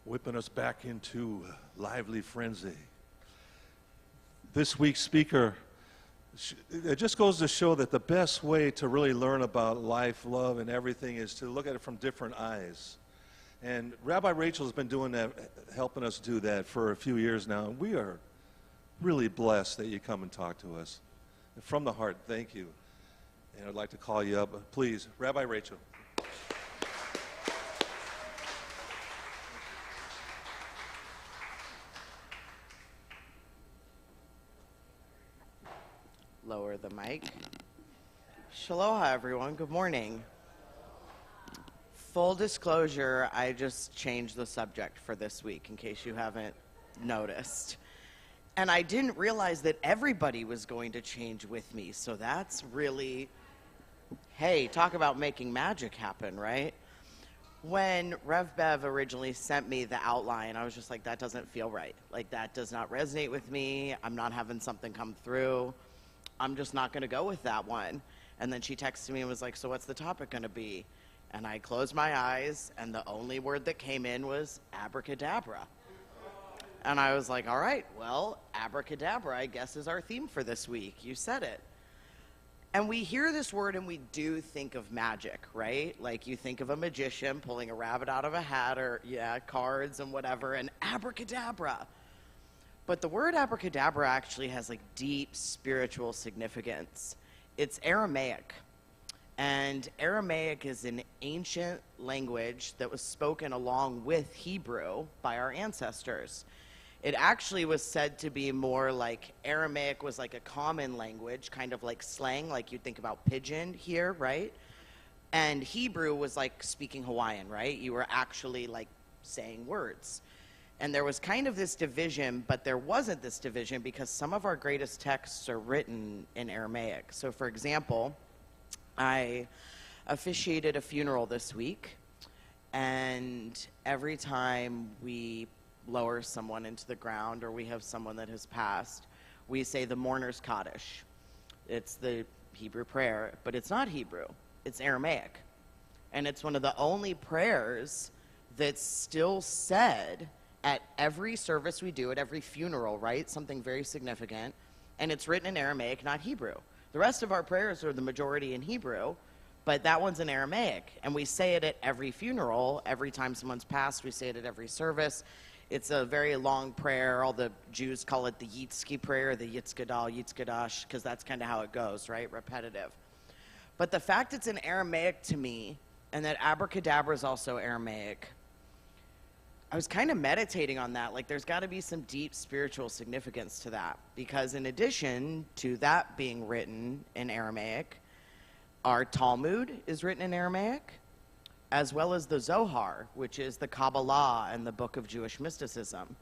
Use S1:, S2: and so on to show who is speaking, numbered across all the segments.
S1: whipping us back into lively frenzy. This week's speaker, it just goes to show that the best way to really learn about life, love, and everything is to look at it from different eyes. And Rabbi Rachel's been doing that, helping us do that for a few years now. And we are really blessed that you come and talk to us. And from the heart, thank you. And I'd like to call you up. Please, Rabbi Rachel.
S2: Lower the mic. Shaloha, everyone. Good morning. Full disclosure, I just changed the subject for this week, in case you haven't noticed. And I didn't realize that everybody was going to change with me, so that's really, hey, talk about making magic happen, right? When Rev Bev originally sent me the outline, I was just like, that doesn't feel right. Like, that does not resonate with me. I'm not having something come through. I'm just not going to go with that one. And then she texted me and was like, so what's the topic going to be? And I closed my eyes, and the only word that came in was abracadabra. And I was like, all right, well, abracadabra, I guess, is our theme for this week. You said it. And we hear this word and we do think of magic, right? Like you think of a magician pulling a rabbit out of a hat or, cards and whatever, and abracadabra. But the word abracadabra actually has like deep spiritual significance. It's Aramaic. And Aramaic is an ancient language that was spoken along with Hebrew by our ancestors. It actually was said to be more like Aramaic was like a common language, kind of like slang, like you'd think about pidgin here, right? And Hebrew was like speaking Hawaiian, right? You were actually like saying words. And there was kind of this division, but there wasn't this division because some of our greatest texts are written in Aramaic. So for example, I officiated a funeral this week, and every time we lower someone into the ground or we have someone that has passed, we say the mourner's Kaddish. It's the Hebrew prayer, but it's not Hebrew. It's Aramaic. And it's one of the only prayers that's still said at every service we do, at every funeral, right? Something very significant. And it's written in Aramaic, not Hebrew. The rest of our prayers are the majority in Hebrew, but that one's in Aramaic. And we say it at every funeral. Every time someone's passed, we say it at every service. It's a very long prayer. All the Jews call it the Yitsuki Prayer, the Yitzkadash, because that's kind of how it goes, right? Repetitive. But the fact it's in Aramaic to me, and that abracadabra is also Aramaic, I was kind of meditating on that. Like, there's got to be some deep spiritual significance to that. Because in addition to that being written in Aramaic, our Talmud is written in Aramaic, as well as the Zohar, which is the Kabbalah and the book of Jewish mysticism.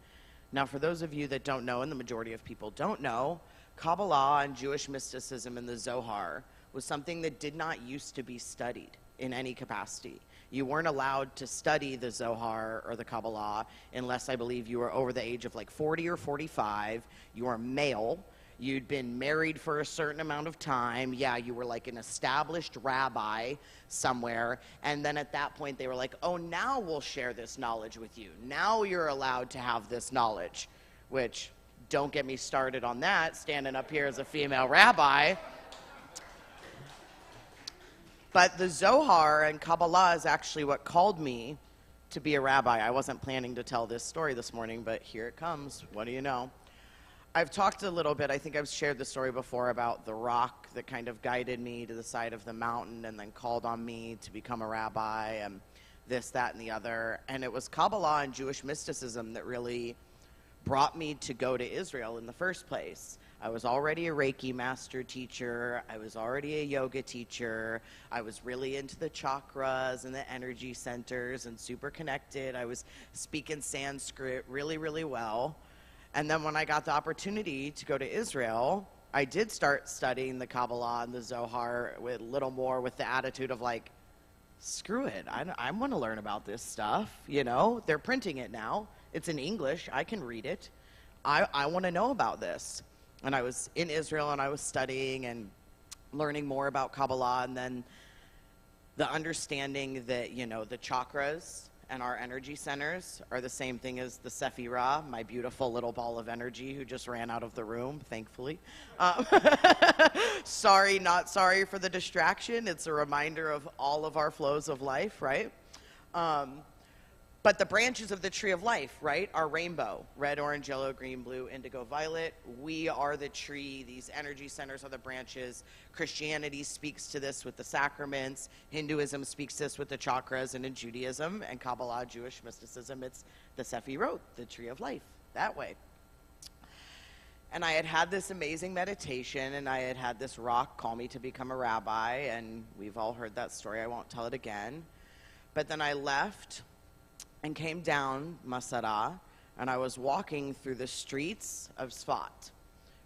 S2: Now, for those of you that don't know, and the majority of people don't know, Kabbalah and Jewish mysticism and the Zohar was something that did not used to be studied in any capacity. You weren't allowed to study the Zohar or the Kabbalah unless, I believe, you were over the age of like 40 or 45. You were male. You'd been married for a certain amount of time. Yeah, you were like an established rabbi somewhere. And then at that point, they were like, oh, now we'll share this knowledge with you. Now you're allowed to have this knowledge, which, don't get me started on that, standing up here as a female rabbi. But the Zohar and Kabbalah is actually what called me to be a rabbi. I wasn't planning to tell this story this morning, but here it comes. What do you know? I've talked a little bit, I think I've shared the story before about the rock that kind of guided me to the side of the mountain and then called on me to become a rabbi and this, that, and the other. And it was Kabbalah and Jewish mysticism that really brought me to go to Israel in the first place. I was already a Reiki master teacher. I was already a yoga teacher. I was really into the chakras and the energy centers and super connected. I was speaking Sanskrit really, really well. And then when I got the opportunity to go to Israel, I did start studying the Kabbalah and the Zohar with a little more with the attitude of like, screw it, I want to learn about this stuff, you know? They're printing it now. It's in English. I can read it. I want to know about this. And I was in Israel and I was studying and learning more about Kabbalah, and then the understanding that, you know, the chakras and our energy centers are the same thing as the Sephirah, my beautiful little ball of energy who just ran out of the room, thankfully. Sorry, not sorry for the distraction. It's a reminder of all of our flows of life, right? But the branches of the tree of life, right, are rainbow. Red, orange, yellow, green, blue, indigo, violet. We are the tree. These energy centers are the branches. Christianity speaks to this with the sacraments. Hinduism speaks to this with the chakras. And in Judaism and Kabbalah, Jewish mysticism, it's the Sephirot, the tree of life, that way. And I had this amazing meditation, and I had this rock call me to become a rabbi, and we've all heard that story. I won't tell it again. But then I left and came down Masada, and I was walking through the streets of Sfat,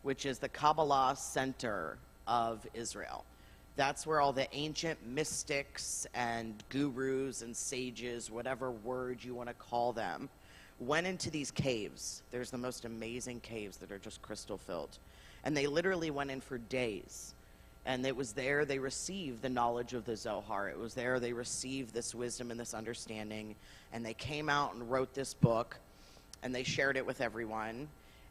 S2: which is the Kabbalah center of Israel. That's where all the ancient mystics and gurus and sages, whatever word you want to call them, went into these caves. There's the most amazing caves that are just crystal filled. And they literally went in for days. And it was there they received the knowledge of the Zohar. It was there they received this wisdom and this understanding. And they came out and wrote this book, and they shared it with everyone.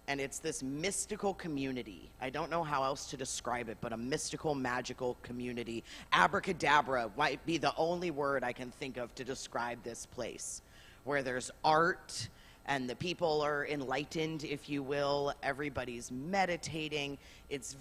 S2: And it's this mystical community. I don't know how else to describe it, but a mystical, magical community. Abracadabra might be the only word I can think of to describe this place, where there's art, and the people are enlightened, if you will. Everybody's meditating. It's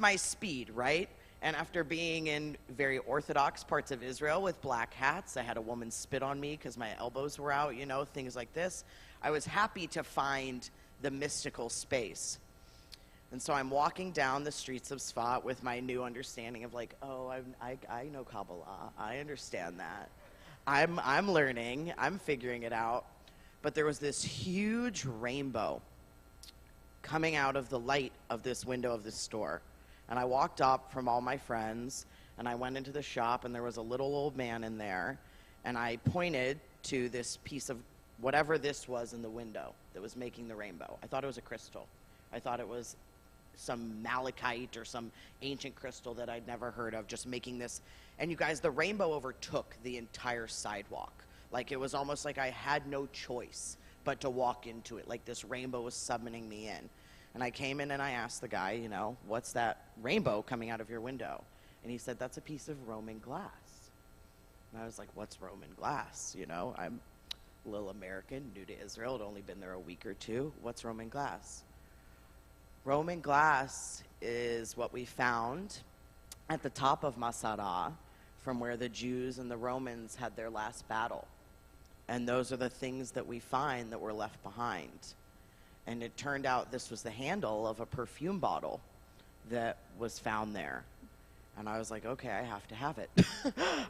S2: my speed, right? And after being in very orthodox parts of Israel with black hats, I had a woman spit on me because my elbows were out, things like this. I was happy to find the mystical space. And so I'm walking down the streets of Sfat with my new understanding of I know Kabbalah. I understand that. I'm learning. I'm figuring it out. But there was this huge rainbow coming out of the light of this window of this store. And I walked up from all my friends, and I went into the shop, and there was a little old man in there, and I pointed to this piece of whatever this was in the window that was making the rainbow. I thought it was a crystal. I thought it was some malachite or some ancient crystal that I'd never heard of, just making this. And you guys, the rainbow overtook the entire sidewalk. It was almost like I had no choice but to walk into it. This rainbow was summoning me in. And I came in and I asked the guy, what's that rainbow coming out of your window? And he said, that's a piece of Roman glass. And I was like, what's Roman glass? I'm a little American, new to Israel. I'd only been there a week or two. What's Roman glass? Roman glass is what we found at the top of Masada, from where the Jews and the Romans had their last battle. And those are the things that we find that were left behind. And it turned out this was the handle of a perfume bottle that was found there. And I was like, okay, I have to have it.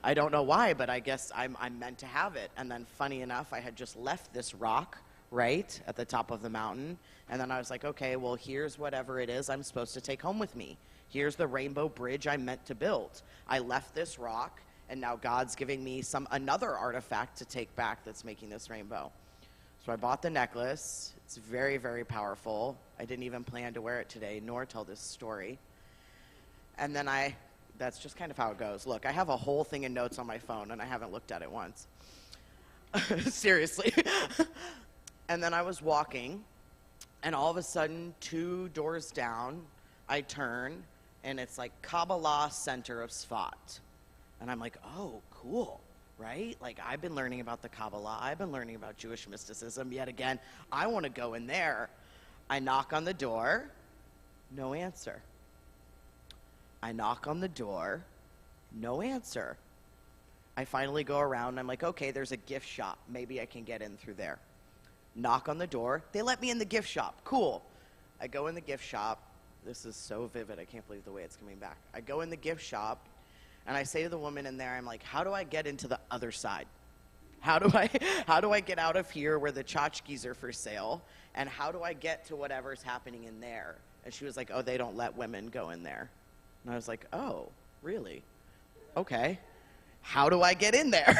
S2: I don't know why, but I guess I'm meant to have it. And then funny enough, I had just left this rock, right, at the top of the mountain. And then I was like, okay, well, here's whatever it is I'm supposed to take home with me. Here's the rainbow bridge I'm meant to build. I left this rock, and now God's giving me another artifact to take back that's making this rainbow. So I bought the necklace. It's very, very powerful. I didn't even plan to wear it today, nor tell this story. And then that's just kind of how it goes. Look, I have a whole thing of notes on my phone, and I haven't looked at it once. Seriously. And then I was walking, and all of a sudden, 2 doors down, I turn, and it's Kabbalah Center of Sfat. And I'm like, oh, cool. Right? I've been learning about the Kabbalah. I've been learning about Jewish mysticism. Yet again, I want to go in there. I knock on the door. No answer. I knock on the door. No answer. I finally go around, and I'm like, okay, there's a gift shop. Maybe I can get in through there. Knock on the door. They let me in the gift shop. Cool. I go in the gift shop. This is so vivid. I can't believe the way it's coming back. I go in the gift shop. And I say to the woman in there, I'm like, how do I get into the other side? How do I get out of here where the tchotchkes are for sale? And how do I get to whatever's happening in there? And she was like, oh, they don't let women go in there. And I was like, oh, really? Okay. How do I get in there?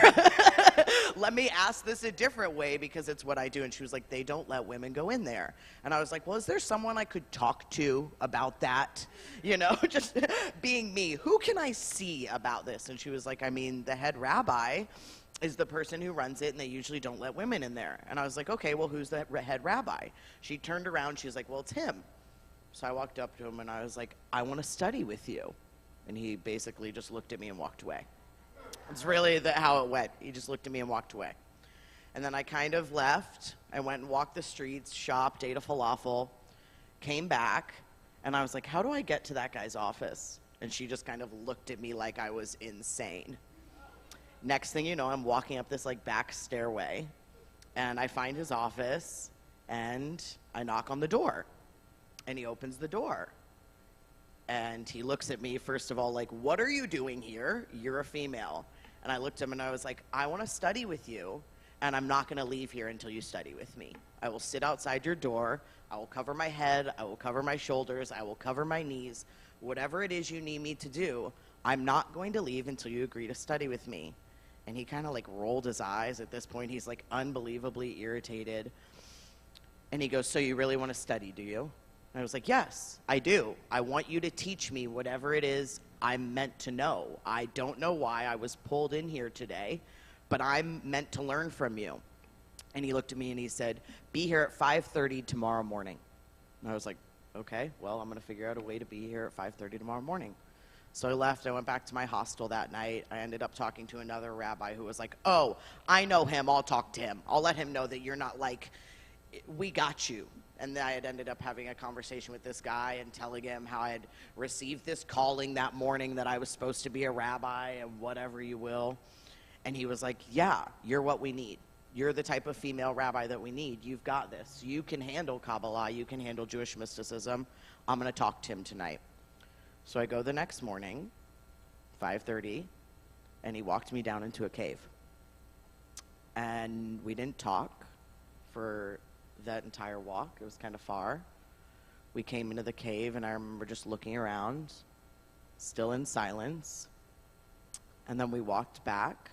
S2: Let me ask this a different way because it's what I do. And she was like, they don't let women go in there. And I was like, well, is there someone I could talk to about that? Just being me. Who can I see about this? And she was like, the head rabbi. is the person who runs it, and they usually don't let women in there. And I was like, okay, well, who's the head rabbi? She turned around, she was like, well, it's him. So I walked up to him, and I was like, I want to study with you. And he basically just looked at me and walked away. It's really how it went. He just looked at me and walked away. And then I kind of left. I went and walked the streets, shopped, ate a falafel, came back, and I was like, how do I get to that guy's office? And she just kind of looked at me like I was insane. Next thing you know, I'm walking up this like back stairway, and I find his office, and I knock on the door, and he opens the door. And he looks at me, first of all, like, what are you doing here? You're a female. And I looked at him and I was like, I want to study with you, and I'm not going to leave here until you study with me. I will sit outside your door. I will cover my head. I will cover my shoulders. I will cover my knees. Whatever it is you need me to do, I'm not going to leave until you agree to study with me. And he kind of like rolled his eyes. At this point, he's like unbelievably irritated. And he goes, so you really want to study, do you? And I was like, yes, I do. I want you to teach me whatever it is I'm meant to know. I don't know why I was pulled in here today, but I'm meant to learn from you. And he looked at me and he said, be here at 5:30 tomorrow morning. And I was like, okay, well, I'm going to figure out a way to be here at 5:30 tomorrow morning. So I left. I went back to my hostel that night. I ended up talking to another rabbi who was like, oh, I know him. I'll talk to him. I'll let him know that you're not like, we got you. And then I had ended up having a conversation with this guy and telling him how I had received this calling that morning that I was supposed to be a rabbi and whatever you will. And he was like, yeah, you're what we need. You're the type of female rabbi that we need. You've got this. You can handle Kabbalah. You can handle Jewish mysticism. I'm going to talk to him tonight. So I go the next morning, 5:30, and he walked me down into a cave. And we didn't talk for that entire walk. It was kind of far. We came into the cave, and I remember just looking around, still in silence. And then we walked back.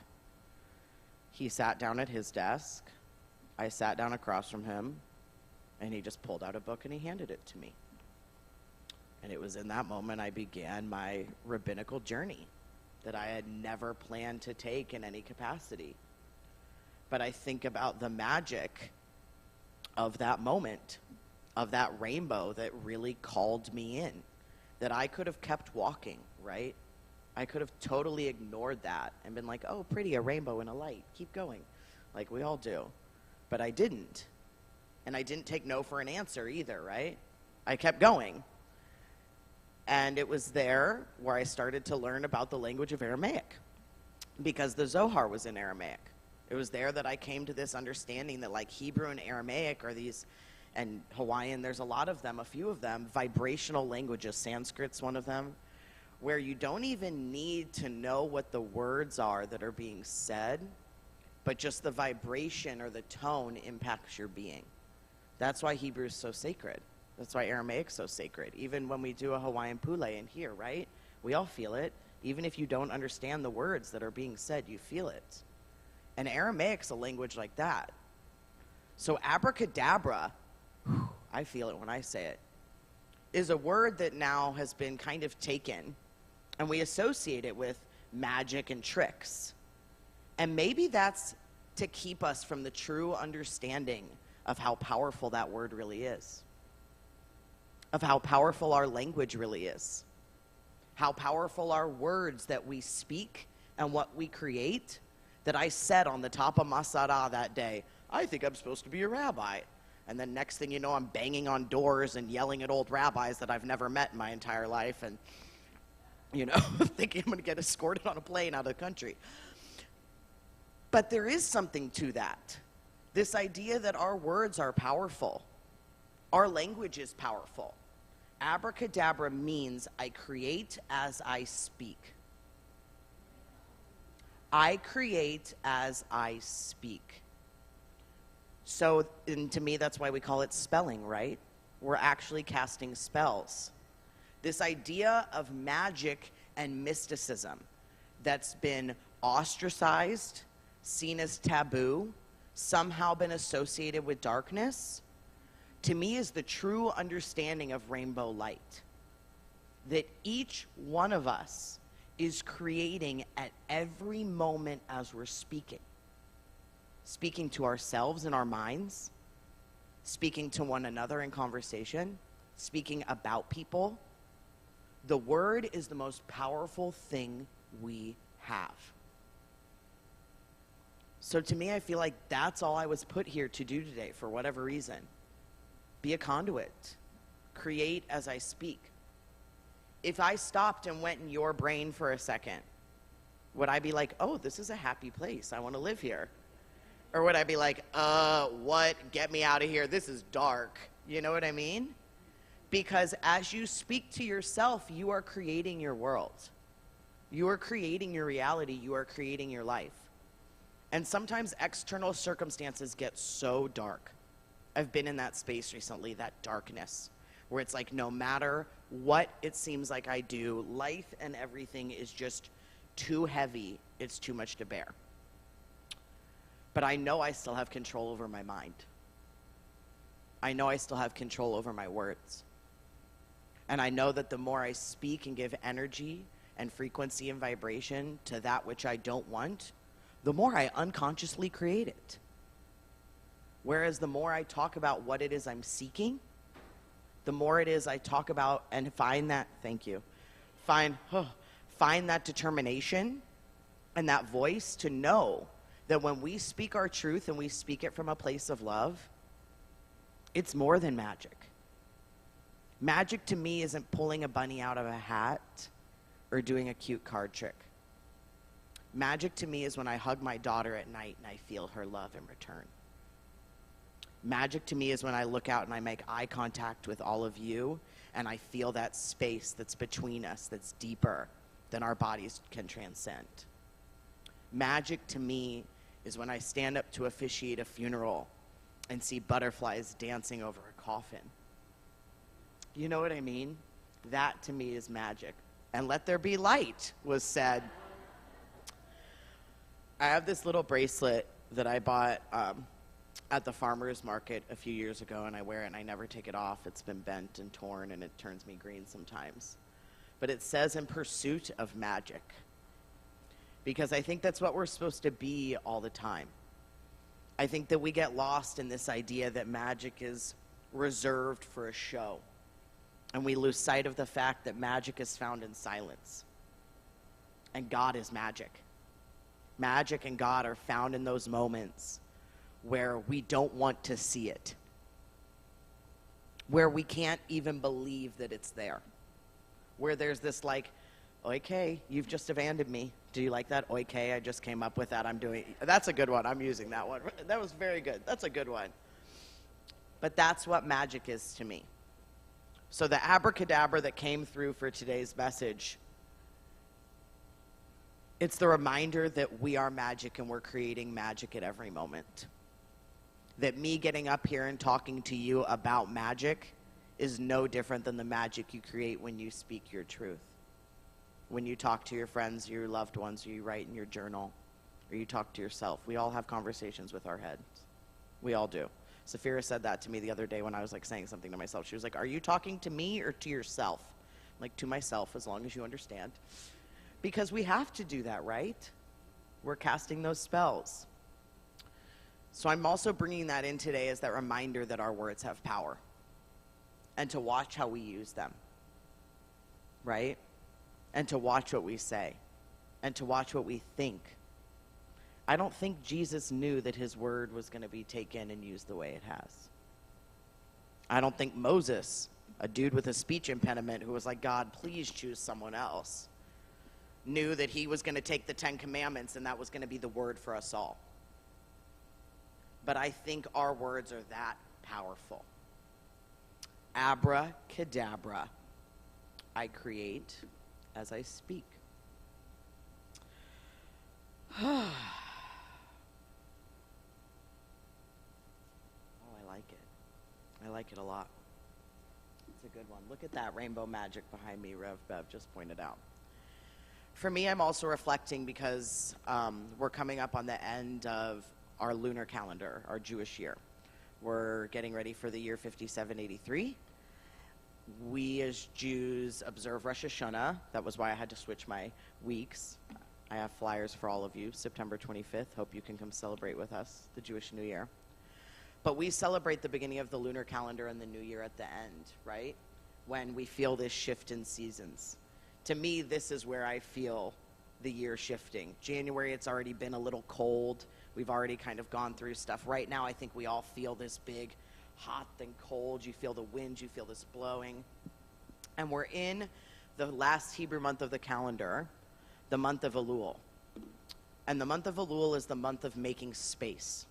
S2: He sat down at his desk. I sat down across from him, and he just pulled out a book and he handed it to me. And it was in that moment I began my rabbinical journey that I had never planned to take in any capacity. But I think about the magic of that moment, of that rainbow that really called me in, that I could have kept walking, right? I could have totally ignored that and been like, oh, pretty, a rainbow and a light, keep going, like we all do. But I didn't. And I didn't take no for an answer either, right? I kept going. And it was there where I started to learn about the language of Aramaic, because the Zohar was in Aramaic. It was there that I came to this understanding that like Hebrew and Aramaic are these, and Hawaiian, there's a lot of them, a few of them, vibrational languages. Sanskrit's one of them, where you don't even need to know what the words are that are being said, but just the vibration or the tone impacts your being. That's why Hebrew is so sacred. That's why Aramaic's so sacred. Even when we do a Hawaiian pule in here, right? We all feel it. Even if you don't understand the words that are being said, you feel it. And Aramaic's a language like that. So abracadabra, I feel it when I say it, is a word that now has been kind of taken, and we associate it with magic and tricks. And maybe that's to keep us from the true understanding of how powerful that word really is, of how powerful our language really is, how powerful our words that we speak and what we create. That I said on the top of Masada that day, I think I'm supposed to be a rabbi. And then next thing you know, I'm banging on doors and yelling at old rabbis that I've never met in my entire life, and, you know, thinking I'm going to get escorted on a plane out of the country. But there is something to that. This idea that our words are powerful. Our language is powerful. Abracadabra means I create as I speak. I create as I speak. So, and to me, that's why we call it spelling, right? We're actually casting spells. This idea of magic and mysticism that's been ostracized, seen as taboo, somehow been associated with darkness, to me is the true understanding of rainbow light. That each one of us is creating at every moment as we're speaking. speaking to ourselves in our minds, speaking to one another in conversation, speaking about people. The word is the most powerful thing we have. So to me, I feel like that's all I was put here to do today for whatever reason. Be a conduit. Create as I speak. If I stopped and went in your brain for a second, would I be like, oh, this is a happy place, I want to live here? Or would I be like, what? Get me out of here. This is dark. You know what I mean? Because as you speak to yourself, you are creating your world. You are creating your reality. You are creating your life. And sometimes external circumstances get so dark. I've been in that space recently, that darkness, where it's like no matter what it seems like I do, life and everything is just too heavy. It's too much to bear. But I know I still have control over my mind. I know I still have control over my words. And I know that the more I speak and give energy and frequency and vibration to that which I don't want, the more I unconsciously create it. Whereas the more I talk about what it is I'm seeking, the more it is I talk about and find that, thank you, find that determination and that voice to know that when we speak our truth and we speak it from a place of love, it's more than magic. Magic to me isn't pulling a bunny out of a hat or doing a cute card trick. Magic to me is when I hug my daughter at night and I feel her love in return. Magic to me is when I look out and I make eye contact with all of you and I feel that space that's between us that's deeper than our bodies can transcend. Magic to me is when I stand up to officiate a funeral and see butterflies dancing over a coffin. You know what I mean? That to me is magic. And let there be light was said. I have this little bracelet that I bought at the farmer's market a few years ago, and I wear it and I never take it off. It's been bent and torn and it turns me green sometimes. But it says in pursuit of magic. Because I think that's what we're supposed to be all the time. I think that we get lost in this idea that magic is reserved for a show. And we lose sight of the fact that magic is found in silence. And God is magic. Magic and God are found in those moments where we don't want to see it. Where we can't even believe that it's there. Where there's this like, okay, you've just abandoned me. Do you like that? Okay, I just came up with that. That's a good one. I'm using that one. That was very good. That's a good one. But that's what magic is to me. So the abracadabra that came through for today's message, it's the reminder that we are magic and we're creating magic at every moment. That me getting up here and talking to you about magic is no different than the magic you create when you speak your truth. When you talk to your friends, your loved ones, or you write in your journal, or you talk to yourself. We all have conversations with our heads. We all do. Saphira said that to me the other day when I was like saying something to myself. She was like, are you talking to me or to yourself? I'm like, to myself, as long as you understand. Because we have to do that, right? We're casting those spells. So I'm also bringing that in today as that reminder that our words have power. And to watch how we use them. Right? And to watch what we say. And to watch what we think. I don't think Jesus knew that his word was going to be taken and used the way it has. I don't think Moses, a dude with a speech impediment who was like, God, please choose someone else, knew that he was going to take the 10 Commandments and that was going to be the word for us all. But I think our words are that powerful. Abracadabra. I create as I speak. Oh, I like it. I like it a lot. It's a good one. Look at that rainbow magic behind me, Rev Bev just pointed out. For me, I'm also reflecting because we're coming up on the end of our lunar calendar, our Jewish year. We're getting ready for the year 5783. We as Jews observe Rosh Hashanah. That was why I had to switch my weeks. I have flyers for all of you, September 25th. Hope you can come celebrate with us, the Jewish New Year. But we celebrate the beginning of the lunar calendar and the New Year at the end, right? When we feel this shift in seasons. To me, this is where I feel the year shifting. January, it's already been a little cold. We've already kind of gone through stuff. Right now, I think we all feel this big hot and cold. You feel the wind, you feel this blowing. And we're in the last Hebrew month of the calendar, the month of Elul. And the month of Elul is the month of making space,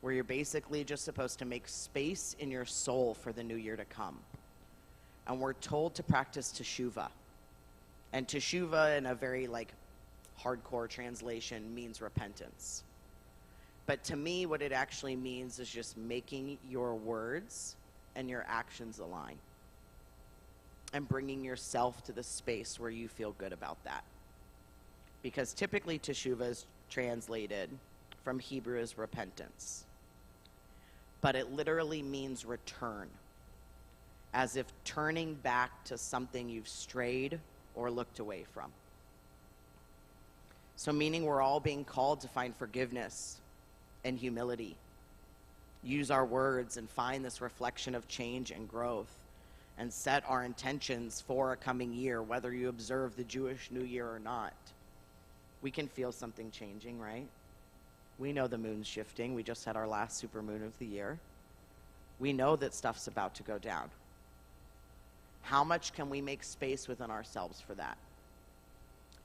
S2: where you're basically just supposed to make space in your soul for the new year to come. And we're told to practice Teshuva. And Teshuva, in a very hardcore translation, means repentance. But to me, what it actually means is just making your words and your actions align. And bringing yourself to the space where you feel good about that. Because typically Teshuva is translated from Hebrew as repentance. But it literally means return. As if turning back to something you've strayed or looked away from. So meaning we're all being called to find forgiveness and humility. Use our words and find this reflection of change and growth. And set our intentions for a coming year, whether you observe the Jewish New Year or not. We can feel something changing, right? We know the moon's shifting. We just had our last supermoon of the year. We know that stuff's about to go down. How much can we make space within ourselves for that?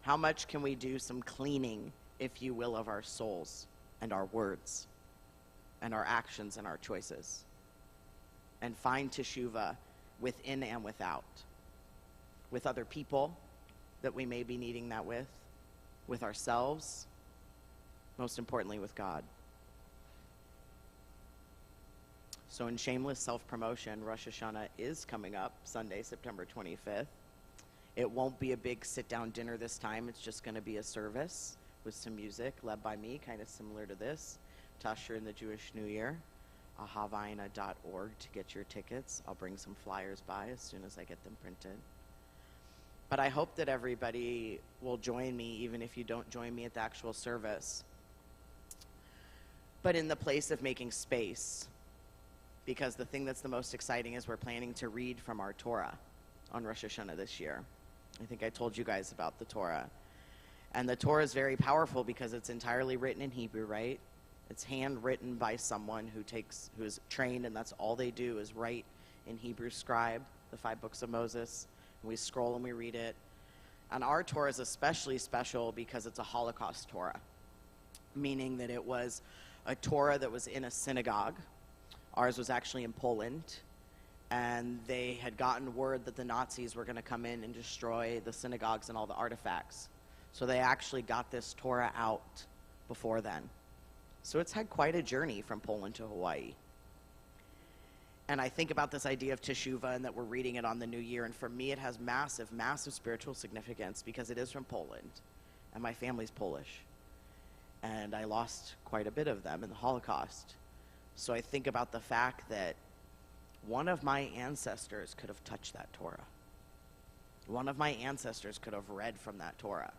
S2: How much can we do some cleaning, if you will, of our souls and our words and our actions and our choices? And find Teshuva within and without. With other people that we may be needing that with ourselves, most importantly with God. So in shameless self-promotion, Rosh Hashanah is coming up Sunday, September 25th. It won't be a big sit-down dinner this time. It's just going to be a service with some music led by me, kind of similar to this, to usher in the Jewish New Year. Ahavaina.org to get your tickets. I'll bring some flyers by as soon as I get them printed. But I hope that everybody will join me, even if you don't join me at the actual service. But in the place of making space. Because the thing that's the most exciting is we're planning to read from our Torah on Rosh Hashanah this year. I think I told you guys about the Torah. And the Torah is very powerful because it's entirely written in Hebrew, right? It's handwritten by someone who is trained, and that's all they do is write in Hebrew scribe, the 5 books of Moses. And we scroll and we read it. And our Torah is especially special because it's a Holocaust Torah, meaning that it was a Torah that was in a synagogue. Ours was actually in Poland, and they had gotten word that the Nazis were going to come in and destroy the synagogues and all the artifacts. So they actually got this Torah out before then. So it's had quite a journey from Poland to Hawaii. And I think about this idea of Teshuva and that we're reading it on the new year. And for me, it has massive, massive spiritual significance because it is from Poland. And my family's Polish. And I lost quite a bit of them in the Holocaust. So I think about the fact that one of my ancestors could have touched that Torah. One of my ancestors could have read from that Torah.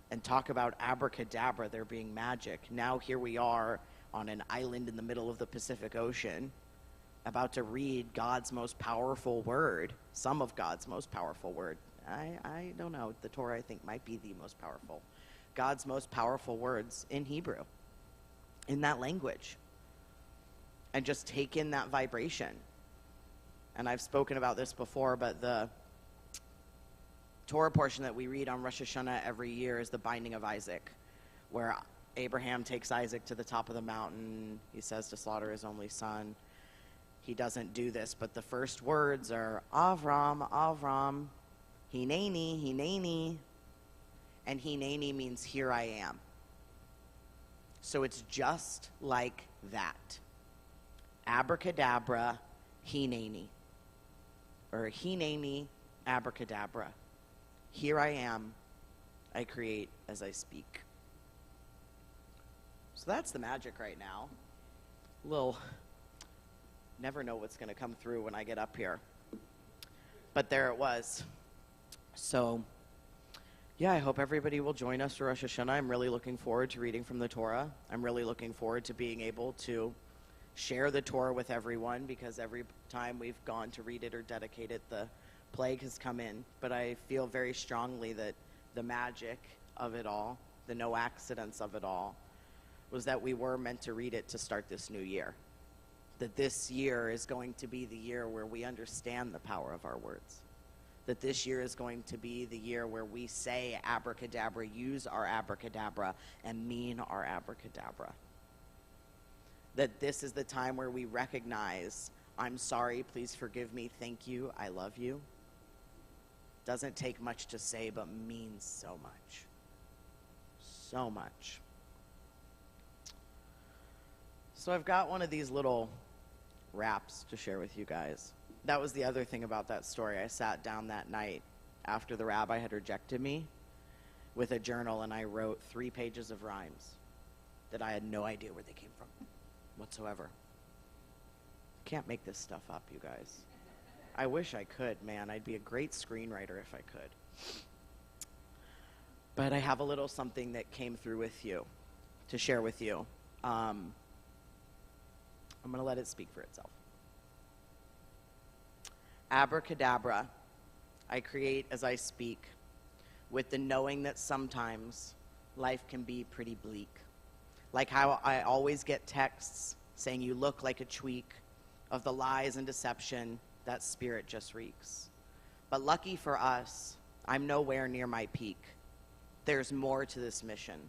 S2: And talk about Abracadabra, there being magic. Now here we are on an island in the middle of the Pacific Ocean, about to read God's most powerful word, some of God's most powerful word. I don't know. The Torah, I think, might be the most powerful. God's most powerful words in Hebrew, in that language. And just take in that vibration. And I've spoken about this before, but the Torah portion that we read on Rosh Hashanah every year is the binding of Isaac, where Abraham takes Isaac to the top of the mountain. He says to slaughter his only son. He doesn't do this, but the first words are Avram, Avram, Hineni, Hineni. And Hineni means here I am. So it's just like that. Abracadabra, Hineni. Or Hineni, Abracadabra. Here I am, I create as I speak. So that's the magic right now. Never know what's going to come through when I get up here. But there it was. So Yeah, I hope everybody will join us for Rosh Hashanah. I'm really looking forward to reading from the Torah. I'm really looking forward to being able to share the Torah with everyone, because every time we've gone to read it or dedicate it, the plague has come in. But I feel very strongly that the magic of it all, the no accidents of it all, was that we were meant to read it to start this new year. That this year is going to be the year where we understand the power of our words. That this year is going to be the year where we say abracadabra, use our abracadabra, and mean our abracadabra. That this is the time where we recognize, I'm sorry, please forgive me, thank you, I love you. Doesn't take much to say, but means so much. So much. So I've got one of these little raps to share with you guys. That was the other thing about that story. I sat down that night after the rabbi had rejected me with a journal, and I wrote 3 pages of rhymes that I had no idea where they came from whatsoever. Can't make this stuff up, you guys. I wish I could, man. I'd be a great screenwriter if I could. But I have a little something that came through with you to share with you. I'm going to let it speak for itself. Abracadabra, I create as I speak, with the knowing that sometimes life can be pretty bleak. Like how I always get texts saying you look like a tweak of the lies and deception that spirit just reeks. But lucky for us, I'm nowhere near my peak. There's more to this mission.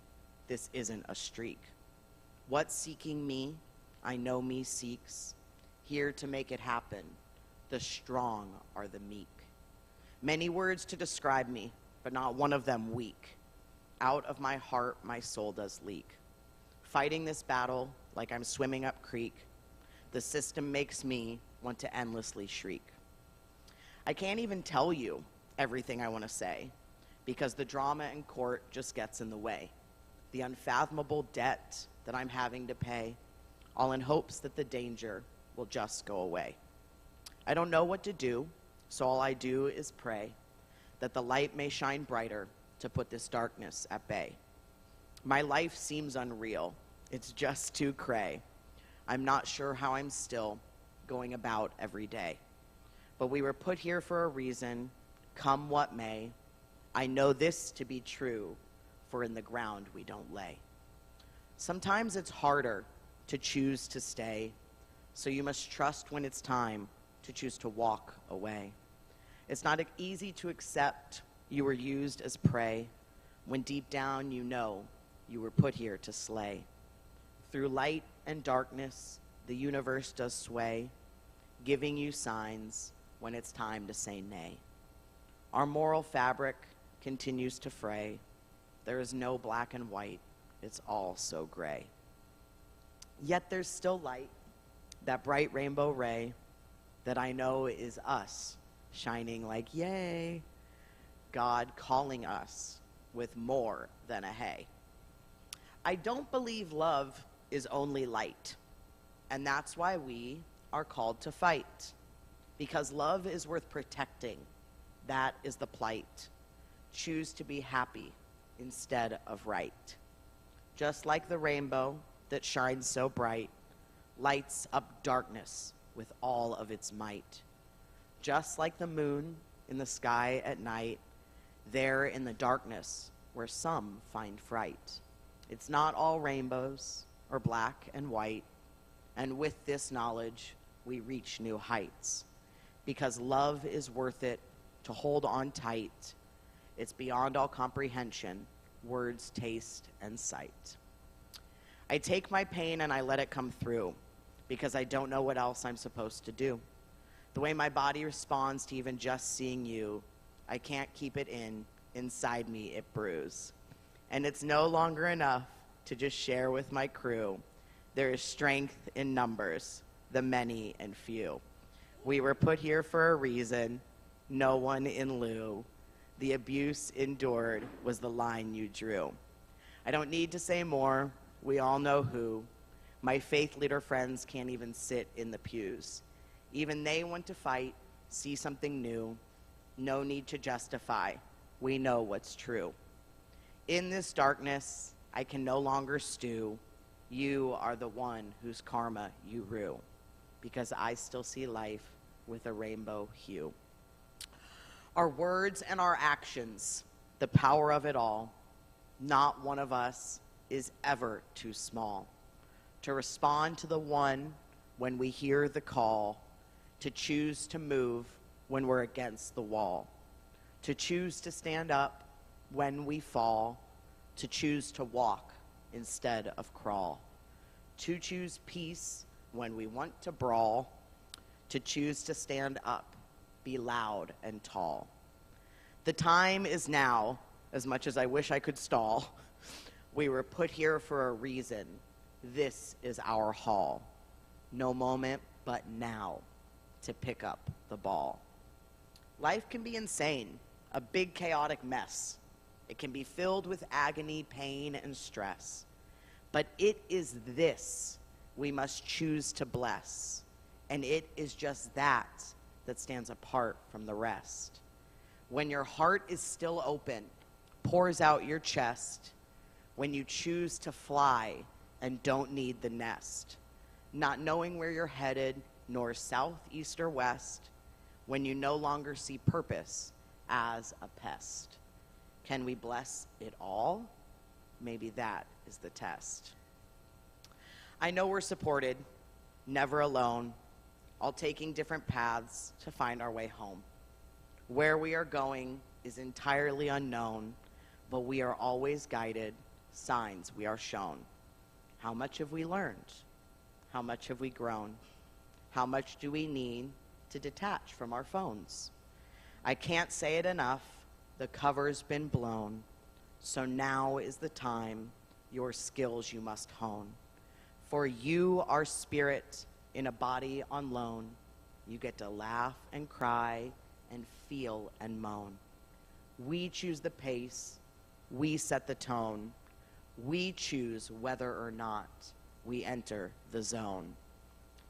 S2: This isn't a streak. What's seeking me, I know me seeks. Here to make it happen, the strong are the meek. Many words to describe me, but not one of them weak. Out of my heart, my soul does leak. Fighting this battle like I'm swimming up creek. The system makes me want to endlessly shriek. I can't even tell you everything I want to say, because the drama in court just gets in the way. The unfathomable debt that I'm having to pay, all in hopes that the danger will just go away. I don't know what to do, so all I do is pray that the light may shine brighter to put this darkness at bay. My life seems unreal. It's just too cray. I'm not sure how I'm still going about every day. But we were put here for a reason, come what may. I know this to be true, for in the ground we don't lay. Sometimes it's harder to choose to stay, so you must trust when it's time to choose to walk away. It's not easy to accept you were used as prey, when deep down you know you were put here to slay. Through light and darkness, the universe does sway, giving you signs when it's time to say nay. Our moral fabric continues to fray. There is no black and white, it's all so gray. Yet there's still light, that bright rainbow ray that I know is us, shining like yay, God calling us with more than a hey. I don't believe love is only light, and that's why we are called to fight, because love is worth protecting. That is the plight. Choose to be happy instead of right. Just like the rainbow that shines so bright, lights up darkness with all of its might. Just like the moon in the sky at night, there in the darkness where some find fright. It's not all rainbows or black and white, and with this knowledge we reach new heights, because love is worth it to hold on tight. It's beyond all comprehension, words, taste, and sight. I take my pain and I let it come through, because I don't know what else I'm supposed to do. The way my body responds to even just seeing you, I can't keep it inside me it brews. And it's no longer enough to just share with my crew. There is strength in numbers, the many and few. We were put here for a reason, no one in lieu. The abuse endured was the line you drew. I don't need to say more, we all know who. My faith leader friends can't even sit in the pews. Even they want to fight, see something new. No need to justify. we know what's true. In this darkness, I can no longer stew. You are the one whose karma you rue, because I still see life with a rainbow hue. Our words and our actions, the power of it all, not one of us is ever too small to respond to the one when we hear the call, to choose to move when we're against the wall, to choose to stand up when we fall, to choose to walk instead of crawl, to choose peace when we want to brawl, to choose to stand up, be loud and tall. The time is now, as much as I wish I could stall. We were put here for a reason. This is our hall. No moment but now to pick up the ball. Life can be insane, a big chaotic mess. It can be filled with agony, pain, and stress. But it is this we must choose to bless. And it is just that that stands apart from the rest. When your heart is still open, pours out your chest, when you choose to fly and don't need the nest, not knowing where you're headed, nor south, east, or west, when you no longer see purpose as a pest. Can we bless it all? Maybe that is the test. I know we're supported, never alone, all taking different paths to find our way home. Where we are going is entirely unknown, but we are always guided, signs we are shown. How much have we learned? How much have we grown? How much do we need to detach from our phones? I can't say it enough, the cover's been blown, so now is the time your skills you must hone. For you are spirit in a body on loan. You get to laugh and cry and feel and moan. We choose the pace, we set the tone, we choose whether or not we enter the zone.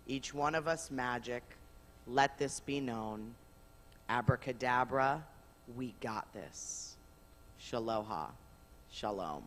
S2: Each one of us magic, let this be known. Abracadabra, we got this. Shaloha, shalom.